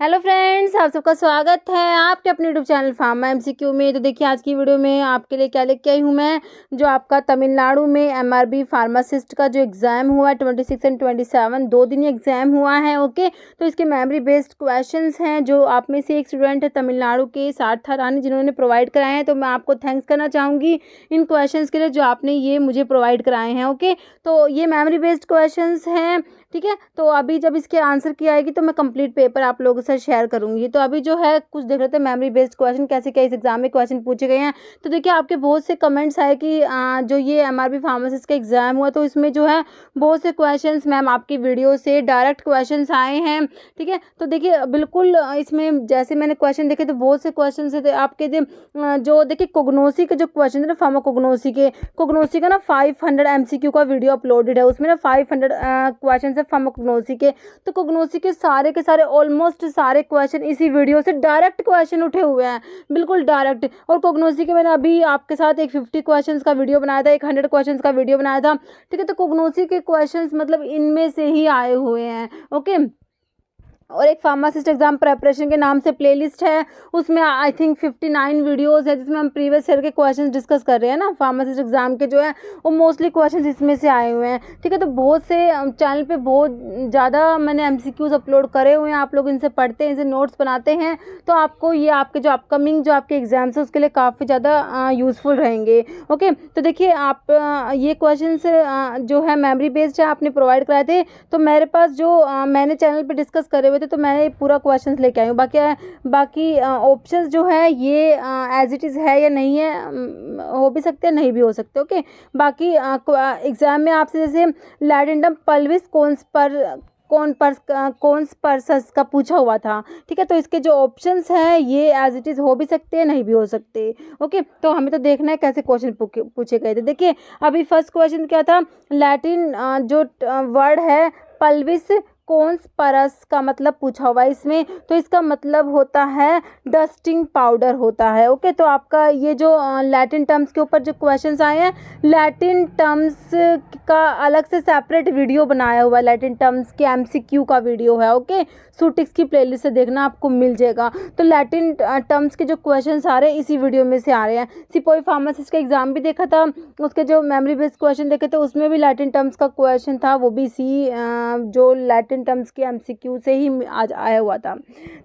Hello friends, आप सबका स्वागत है आपके अपने यूट्यूब चैनल फार्मा एमसीक्यू में। तो देखिए आज की वीडियो में आपके लिए क्या लेके आई हूँ मैं, जो आपका तमिलनाडु में एमआरबी फार्मासिस्ट का जो एग्ज़ाम हुआ 26 एंड 27 2 दिन एग्ज़ाम हुआ है। ओके, तो इसके मेमोरी बेस्ड क्वेश्चंस हैं जो आप में से एक स्टूडेंट है तमिलनाडु के सार्था रानी, जिन्होंने प्रोवाइड कराए हैं। तो मैं आपको थैंक्स करना चाहूँगी इन क्वेश्चन के लिए जो आपने ये मुझे प्रोवाइड कराए हैं। ओके, तो ये मेमोरी बेस्ड क्वेश्चन हैं, ठीक है। तो अभी जब इसके आंसर की आएगी तो मैं कंप्लीट पेपर आप लोगों से शेयर करूंगी। तो अभी जो है कुछ देख रहे थे मेमोरी बेस्ड क्वेश्चन कैसे क्या इस एग्जाम में क्वेश्चन पूछे गए हैं। तो देखिए आपके बहुत से कमेंट्स आए कि जो ये एमआरबी फार्मासिस्ट का एग्जाम हुआ तो इसमें जो है बहुत से क्वेश्चंस मैम आपकी वीडियो से डायरेक्ट क्वेश्चंस आए हैं, ठीक है। तो देखिए बिल्कुल इसमें जैसे मैंने क्वेश्चन देखे तो बहुत से क्वेश्चन थे आपके जो देखिए कोग्नोसी के जो क्वेश्चन थे ना, फार्माकोग्नोसी का ना 500 एमसीक्यू का वीडियो अपलोडेड है। उसमें ना 500 क्वेश्चन फार्माकोग्नोसी के, तो कोग्नोसी के सारे ऑलमोस्ट सारे क्वेश्चन इसी वीडियो से डायरेक्ट क्वेश्चन उठे हुए हैं, बिल्कुल डायरेक्ट। और कोग्नोसी के मैंने अभी आपके साथ एक 50 क्वेश्चंस का वीडियो बनाया था, एक 100 क्वेश्चंस का वीडियो बनाया था, ठीक है। तो कोग्नोसी के क्वेश्चंस मतलब इनमें से ही आए हुए हैं। ओके, और एक फार्मासिस्ट एग्जाम प्रेपरेशन के नाम से प्लेलिस्ट है, उसमें आई थिंक 59 वीडियोस है जिसमें हम प्रीवियस ईयर के क्वेश्चंस डिस्कस कर रहे हैं ना। फार्मासिस्ट एग्जाम के जो है वो मोस्टली क्वेश्चंस इसमें से आए हुए हैं, ठीक है। तो बहुत से चैनल पे बहुत ज़्यादा मैंने एमसीक्यूज अपलोड करे हुए हैं, आप लोग इनसे पढ़ते हैं, इनसे नोट्स बनाते हैं, तो आपको ये आपके जो अपकमिंग जो आपके एग्जाम्स है उसके लिए काफ़ी ज़्यादा यूज़फुल रहेंगे। ओके, तो देखिए आप ये क्वेश्चन जो है मेमोरी बेस्ड है, आपने प्रोवाइड कराए थे। तो मेरे पास जो मैंने चैनल पे डिस्कस करे हुए थे तो मैंने पूरा क्वेश्चंस लेके आई हूँ। बाकी ऑप्शंस जो है ये एज इट इज़ है या नहीं है, हो भी सकते हैं नहीं भी हो सकते। ओके, बाकी एग्जाम में आपसे जैसे लैडेंडम पल्विस कॉन्सपर्सस का पूछा हुआ था, ठीक है। तो इसके जो ऑप्शंस हैं ये एज इट इज़ हो भी सकते हैं नहीं भी हो सकते। ओके, तो हमें तो देखना है कैसे क्वेश्चन पूछे गए थे। देखिए अभी फर्स्ट क्वेश्चन क्या था, लैटिन जो वर्ड है पल्विस कॉन्सपरस का मतलब पूछा हुआ है इसमें। तो इसका मतलब होता है डस्टिंग पाउडर होता है। ओके, तो आपका ये जो लैटिन टर्म्स के ऊपर जो क्वेश्चंस आए हैं, लैटिन टर्म्स का अलग से सेपरेट वीडियो बनाया हुआ है, लैटिन टर्म्स के एमसीक्यू का वीडियो है। ओके, सूटिक्स की प्लेलिस्ट से देखना आपको मिल जाएगा। तो लैटिन टर्म्स के जो क्वेश्चन आ रहे हैं इसी वीडियो में से आ रहे हैं। सिपोई फार्मासिस्ट का एग्जाम भी देखा था, उसके जो मेमोरी बेस्ड क्वेश्चन देखे थे उसमें भी लैटिन टर्म्स का क्वेश्चन था, वो भी इसी जो लैटिन टर्म्स के एमसीक्यू से ही आज आया हुआ था।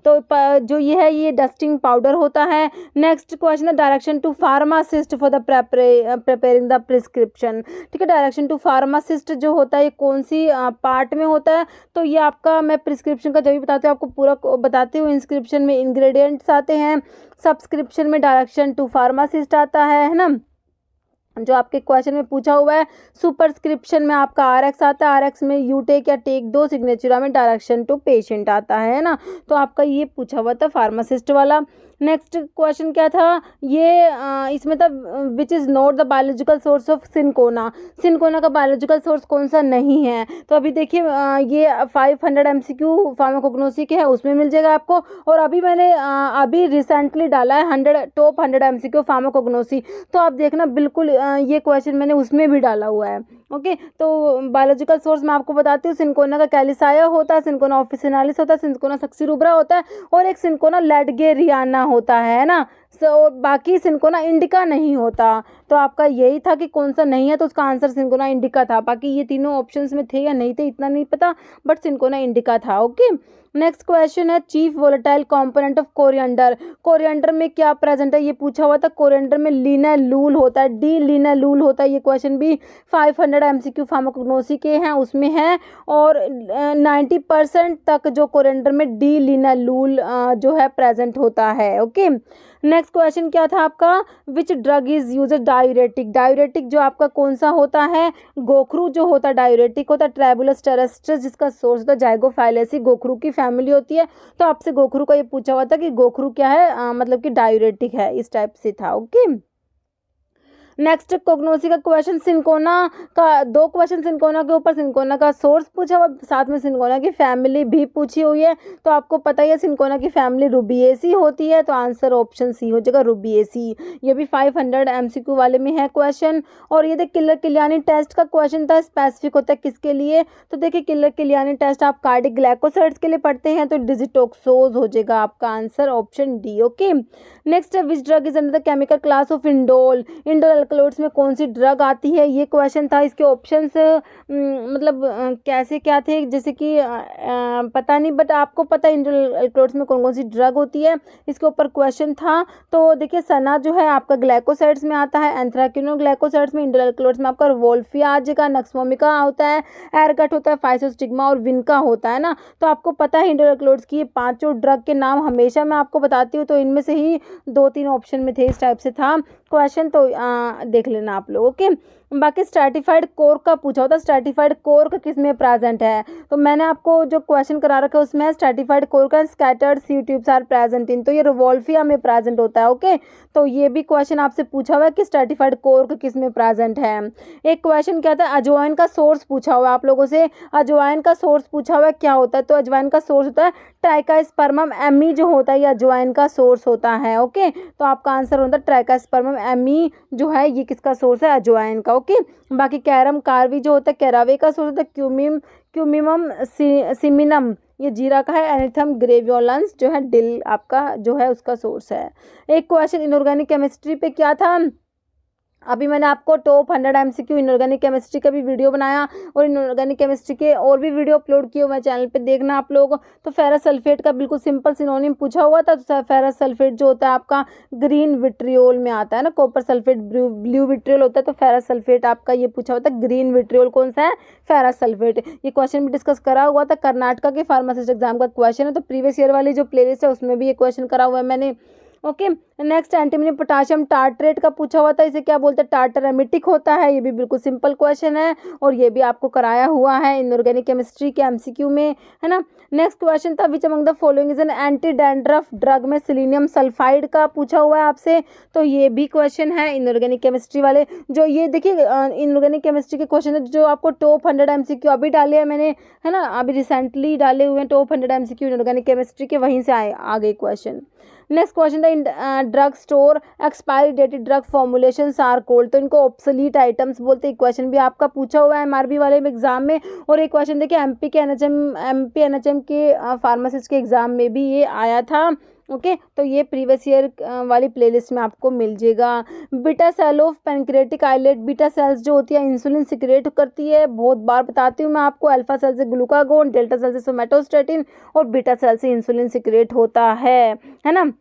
तो जो ये है ये डस्टिंग पाउडर होता है। नेक्स्ट क्वेश्चन है direction to pharmacist for the preparing the prescription, ठीक है। डायरेक्शन टू फार्मासिस्ट जो होता है ये कौन सी पार्ट में होता है, तो ये आपका मैं प्रिस्क्रिप्शन का जब भी बताती हूँ आपको पूरा बताती हूँ। इंस्क्रिप्शन में इंग्रेडिएंट्स आते हैं, सब्सक्रिप्शन में डायरेक्शन टू फार्मासिस्ट आता है ना, जो आपके क्वेश्चन में पूछा हुआ है। सुपरस्क्रिप्शन में आपका आरएक्स आता है, आरएक्स में यू टेक या टेक दो, सिग्नेचर में डायरेक्शन टू पेशेंट आता है ना। तो आपका ये पूछा हुआ था फार्मासिस्ट वाला। नेक्स्ट क्वेश्चन क्या था, ये इसमें था which is not the biological source of cinchona, cinchona का बायोलॉजिकल सोर्स कौन सा नहीं है। तो अभी देखिए ये 500 एमसीक्यू फार्माकोग्नोसी के है, उसमें मिल जाएगा आपको। और अभी मैंने अभी रिसेंटली डाला है 100 एमसीक्यू फार्माकोग्नोसी, तो आप देखना बिल्कुल ये क्वेश्चन मैंने उसमें भी डाला हुआ है। ओके, तो बायोलॉजिकल सोर्स मैं आपको बताती हूँ, सिनकोना का कैलिसाया होता है, सिनकोना ऑफिसिनालिस होता है, सिनकोना सक्सीरुब्रा होता है, और एक सिनकोना लैडगेरियाना होता है ना। बाकी सिनकोना इंडिका नहीं होता। तो आपका यही था कि कौन सा नहीं है, तो उसका आंसर सिनकोना इंडिका था। बाकी ये तीनों ऑप्शंस में थे या नहीं थे इतना नहीं पता, बट सिनकोना इंडिका था। ओके, नेक्स्ट क्वेश्चन है chief volatile component of coriander, coriander में क्या प्रेजेंट है ये पूछा हुआ था। कोरिएंडर में लिनालूल होता है, डी लिनालूल होता है। ये क्वेश्चन भी 500 एमसीक्यू फार्माकोग्नोसी के हैं उसमें है, और 90% तक जो कोरिएंडर में डी लिनालूल जो है प्रेजेंट होता है। ओके, नेक्स्ट क्वेश्चन क्या था आपका, which drug is use diuretic, diuretic जो आपका कौन सा होता है, गोखरू जो होता है डायूरेटिक होता है। ट्रैबुलस टेरेस्ट्रस जिसका सोर्स होता है जाइगोफाइलेसी, गोखरू की फैमिली होती है। तो आपसे गोखरू का ये पूछा हुआ था कि गोखरू क्या है, मतलब कि डायूरेटिक है, इस टाइप से था। ओके, नेक्स्ट कोगनोसी का क्वेश्चन, सिंकोना का 2 क्वेश्चन सिंकोना के ऊपर, सिंकोना का सोर्स पूछा हुआ, साथ में सिंकोना की फैमिली भी पूछी हुई है। तो आपको पता ही है सिंकोना की फैमिली रूबिएसी होती है, तो आंसर ऑप्शन सी हो जाएगा, रूबिएसी। ये भी 500 MCQ वाले में है क्वेश्चन। और ये किलर किलियानी टेस्ट का क्वेश्चन था, स्पेसिफिक होता है किसके लिए, तो देखिए किलर किलियानी टेस्ट आप कार्डिक ग्लाइकोसाइड्स के लिए पढ़ते हैं, तो डिजिटोक्सोज हो जाएगा आपका answer option D. Okay, next which drug is under the chemical class of indole, indole alkaloids में कौन सी ड्रग आती है, ये क्वेश्चन था। इसके ऑप्शंस मतलब कैसे क्या थे, जैसे कि पता नहीं, बट आपको पता है इंडोल अल्कलॉइड्स में कौन कौन सी ड्रग होती है, इसके ऊपर क्वेश्चन था। तो देखिए सना जो है आपका ग्लाइकोसाइड्स में आता है, एंथ्राक्विनो ग्लाइकोसाइड्स में, इंडोल अल्कलॉइड्स में आपका वोल्फिया आ जाएगा, नक्समोमिका होता है, एरगट होता है, फाइसोस्टिग्मा और विनका होता है ना। तो आपको पता है इंडोल अल्कलॉइड्स की ये 5 ड्रग के नाम हमेशा मैं आपको बताती हूँ, तो इनमें से ही 2-3 ऑप्शन में थे, इस टाइप से था क्वेश्चन, तो देख लेना आप लोग। ओके, बाकी स्ट्रैटिफाइड कोर का पूछा होता है, स्ट्रैटिफाइड कोर का किस में प्रेजेंट है, तो मैंने आपको जो क्वेश्चन करा रखा है उसमें स्ट्रैटिफाइड कोर का scattered sieve tubes are present in, तो ये रिवोल्फिया में प्रेजेंट होता है। ओके, तो ये भी क्वेश्चन आपसे पूछा हुआ है कि स्ट्रैटिफाइड कोर का किस में प्रेजेंट है। एक क्वेश्चन क्या था, अजवाइन का सोर्स पूछा हुआ है आप लोगों से, अजवाइन का सोर्स पूछा हुआ है क्या होता है, तो अजवाइन का सोर्स होता है ट्राइकास्पर्मम एमी, जो होता है ये अजवाइन का सोर्स होता है। ओके, तो आपका आंसर होता है ट्राइकास्पर्मम एमी जो है, ये किसका सोर्स है, अजवाइन का। ओके, बाकी कैरम कार्वी जो होता है कैरावे का सोर्स होता है क्यूमिमम सिमिनम, ये जीरा का है, एनिथम ग्रेवियोलेंस जो है डिल आपका जो है उसका सोर्स है। एक क्वेश्चन इनऑर्गेनिक केमिस्ट्री पे क्या था, अभी मैंने आपको टॉप 100 MCQ इनऑर्गेनिक केमिस्ट्री का भी वीडियो बनाया, और इनऑर्गेनिक केमिस्ट्री के और भी वीडियो अपलोड किए हुए चैनल पे, देखना आप लोग। तो फेरस सल्फेट का बिल्कुल सिंपल सिनोनिम पूछा हुआ था, तो फेरस सल्फेट जो होता है आपका ग्रीन विट्रियोल में आता है ना, कॉपर सल्फेट ब्लू विट्रियोल होता है, तो फेरस सल्फेट आपका ये पूछा होता है, ग्रीन विट्रियोल कौन सा है, फेरस सल्फेट। ये क्वेश्चन भी डिस्कस करा हुआ था, कर्नाटका के फार्मासिस्ट एग्जाम का क्वेश्चन है, तो प्रीवियस ईयर वाली जो प्लेलिस्ट है उसमें भी ये क्वेश्चन करा हुआ है मैंने। Okay, next antimony potassium tartrate का पूछा हुआ था, इसे क्या बोलते हैं, टार्टर एमिटिक होता है, ये भी बिल्कुल सिंपल क्वेश्चन है, और ये भी आपको कराया हुआ है इनऑर्गेनिक केमिस्ट्री के MCQ में, है ना। नेक्स्ट क्वेश्चन था which among the following is an anti dandruff drug, में सिलीनियम सल्फाइड का पूछा हुआ है आपसे, तो ये भी क्वेश्चन है इनऑर्गेनिक केमिस्ट्री वाले। जो ये देखिए इनऑर्गेनिक केमिस्ट्री के क्वेश्चन है जो आपको टॉप 100 MCQ अभी डाले हैं मैंने, है ना, अभी रिसेंटली डाले हुए हैं टॉप 100 MCQ इनऑर्गेनिक केमिस्ट्री के, वहीं से आ गए क्वेश्चन। नेक्स्ट क्वेश्चन था drug store expiry dated drug formulations are called, तो इनको ऑब्सोलीट आइटम्स बोलते हैं। क्वेश्चन भी आपका पूछा हुआ है MRB वाले एग्जाम में, और एक क्वेश्चन देखिए MP NHM के फार्मासिस्ट के एग्जाम में भी ये आया था। ओके, तो ये प्रीवियस ईयर वाली प्लेलिस्ट में आपको मिल जाएगा। Beta cell of pancreatic islet, beta cells जो होती है इंसुलिन सिक्रेट करती है, बहुत बार बताती हूँ मैं आपको, अल्फा सेल से ग्लूकागोन, डेल्टा सेल से सोमेटोस्टेटिन, और बीटा सेल से इंसुलिन सिक्रेट होता है ना।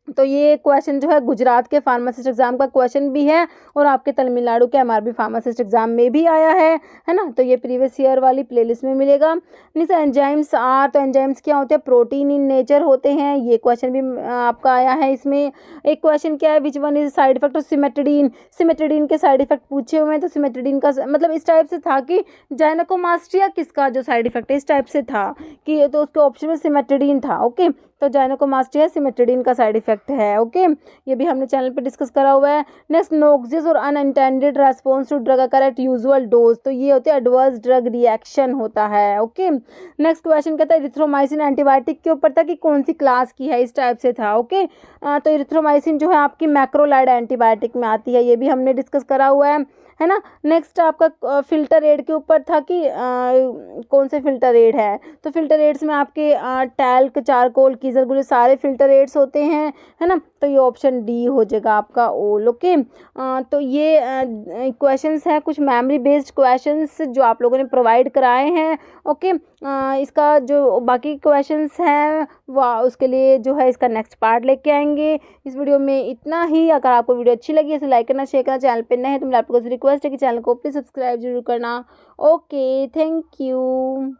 तो ये क्वेश्चन जो है गुजरात के फार्मासिस्ट एग्जाम का क्वेश्चन भी है, और आपके तमिलनाडु के MRB फार्मासिस्ट एग्जाम में भी आया है ना। तो ये प्रीवियस ईयर वाली प्लेलिस्ट में मिलेगा। नहीं, एंजाइम्स आर, तो एंजाइम्स क्या होते हैं, प्रोटीन इन नेचर होते हैं, ये क्वेश्चन भी आपका आया है इसमें। एक क्वेश्चन क्या है, which one is side effect of cimetidine, cimetidine के साइड इफेक्ट पूछे हुए हैं, तो सिमेट्रिडीन का मतलब इस टाइप से था कि जाइनेकोमास्टिया किसका जो साइड इफेक्ट है, इस टाइप से था कि, तो उसके ऑप्शन में सिमेट्रिडीन था। ओके, तो जाइनेकोमास्टिया सिमेट्रिडीन का साइड इफेक्ट है। ओके, ये भी हमने चैनल पे डिस्कस करा हुआ है। नेक्स्ट नोक्सिस और unintended response to drug occur at usual dose, तो ये होते हैं एडवर्स ड्रग रिएक्शन होता है। ओके, नेक्स्ट क्वेश्चन कहता है इरिथ्रोमाइसिन एंटीबायोटिक के ऊपर था कि कौन सी क्लास की है, इस टाइप से था। ओके, तो इरिथ्रोमाइसिन जो है आपकी मैक्रोलाइड एंटीबायोटिक में आती है, ये भी हमने डिस्कस करा हुआ है ना। नेक्स्ट आपका फिल्टर एड के ऊपर था कि कौन से फिल्टर एड है, तो फिल्टर एड्स में आपके टैल्क, चारकोल, कीजर गुल सारे फिल्टर एड्स होते हैं, है ना। तो ये ऑप्शन डी हो जाएगा आपका ओल। ओके, तो ये क्वेश्चंस हैं कुछ मेमोरी बेस्ड क्वेश्चंस जो आप लोगों ने प्रोवाइड कराए हैं। ओके, इसका जो बाकी क्वेश्चंस हैं वो उसके लिए जो है इसका नेक्स्ट पार्ट लेके आएंगे। इस वीडियो में इतना ही। अगर आपको वीडियो अच्छी लगी इसे लाइक करना, शेयर करना, चैनल पे नए हैं तो मेरे आप लोगों से रिक्वेस्ट है कि चैनल को प्लीज़ सब्सक्राइब जरूर करना। Okay, thank you.